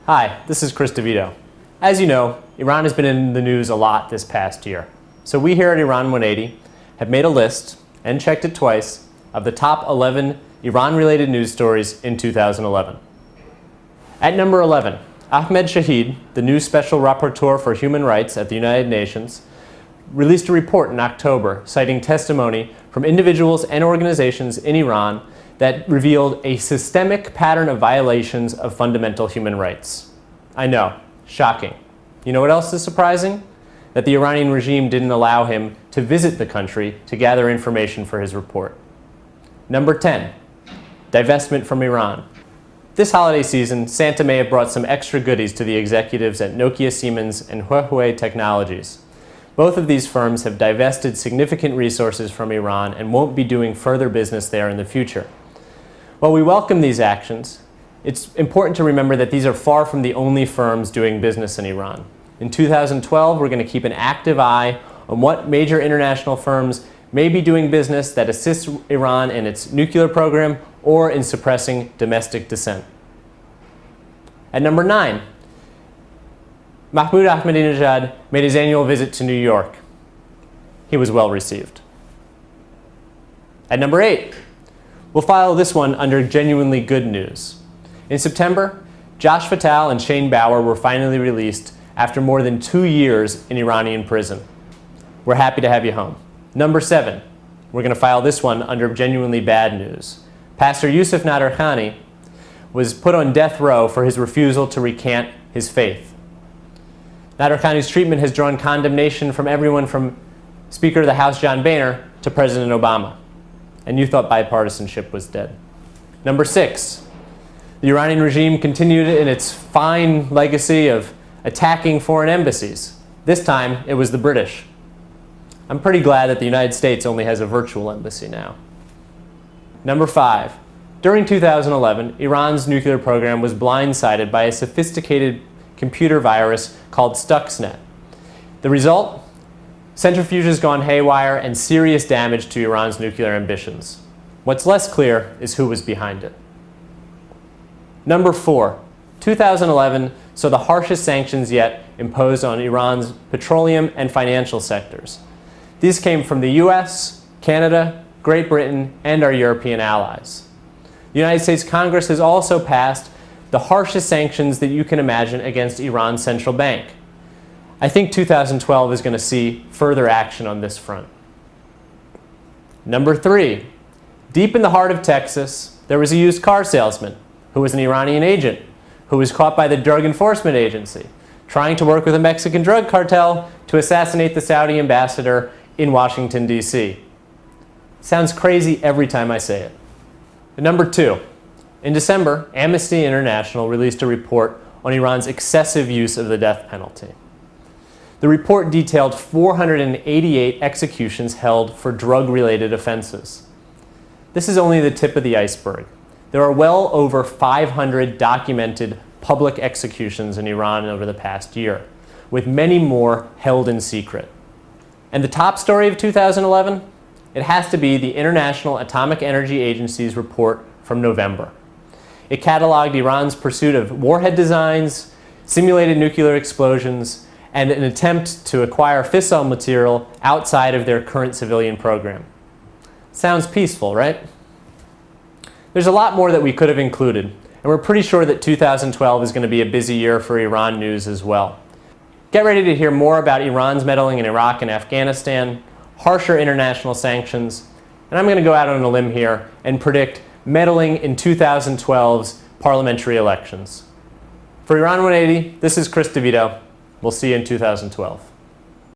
Hi, this is Chris DeVito. As you know, Iran has been in the news a lot this past year. So we here at Iran180 have made a list, and checked it twice, of the top 11 Iran-related news stories in 2011. At number 11, Ahmed Shahid, the new Special Rapporteur for Human Rights at the United Nations, released a report in October citing testimony from individuals and organizations in Iran that revealed a systemic pattern of violations of fundamental human rights. I know, shocking. You know what else is surprising? That the Iranian regime didn't allow him to visit the country to gather information for his report. Number 10, divestment from Iran. This holiday season, Santa may have brought some extra goodies to the executives at Nokia Siemens and Huawei Technologies. Both of these firms have divested significant resources from Iran and won't be doing further business there in the future. While we welcome these actions, it's important to remember that these are far from the only firms doing business in Iran. In 2012, we're going to keep an active eye on what major international firms may be doing business that assists Iran in its nuclear program or in suppressing domestic dissent. At number 9, Mahmoud Ahmadinejad made his annual visit to New York. He was well received. At number 8, we'll file this one under genuinely good news. In September, Josh Fattal and Shane Bauer were finally released after more than 2 years in Iranian prison. We're happy to have you home. Number 7, we're going to file this one under genuinely bad news. Pastor Yusuf Nadarkhani was put on death row for his refusal to recant his faith. Nadarkhani's treatment has drawn condemnation from everyone from Speaker of the House John Boehner to President Obama. And you thought bipartisanship was dead. Number 6, the Iranian regime continued in its fine legacy of attacking foreign embassies. This time, it was the British. I'm pretty glad that the United States only has a virtual embassy now. Number 5, during 2011, Iran's nuclear program was blindsided by a sophisticated computer virus called Stuxnet. The result? Centrifuges gone haywire and serious damage to Iran's nuclear ambitions. What's less clear is who was behind it. Number 4, 2011 saw the harshest sanctions yet imposed on Iran's petroleum and financial sectors. These came from the US, Canada, Great Britain, and our European allies. The United States Congress has also passed the harshest sanctions that you can imagine against Iran's central bank. I think 2012 is going to see further action on this front. Number 3, deep in the heart of Texas, there was a used car salesman who was an Iranian agent who was caught by the Drug Enforcement Agency trying to work with a Mexican drug cartel to assassinate the Saudi ambassador in Washington, D.C. Sounds crazy every time I say it. Number 2, in December, Amnesty International released a report on Iran's excessive use of the death penalty. The report detailed 488 executions held for drug-related offenses. This is only the tip of the iceberg. There are well over 500 documented public executions in Iran over the past year, with many more held in secret. And the top story of 2011? It has to be the International Atomic Energy Agency's report from November. It cataloged Iran's pursuit of warhead designs, simulated nuclear explosions, and an attempt to acquire fissile material outside of their current civilian program. Sounds peaceful, right? There's a lot more that we could have included, and we're pretty sure that 2012 is going to be a busy year for Iran news as well. Get ready to hear more about Iran's meddling in Iraq and Afghanistan, harsher international sanctions, and I'm going to go out on a limb here and predict meddling in 2012's parliamentary elections. For Iran180, this is Chris DeVito. We'll see you in 2012.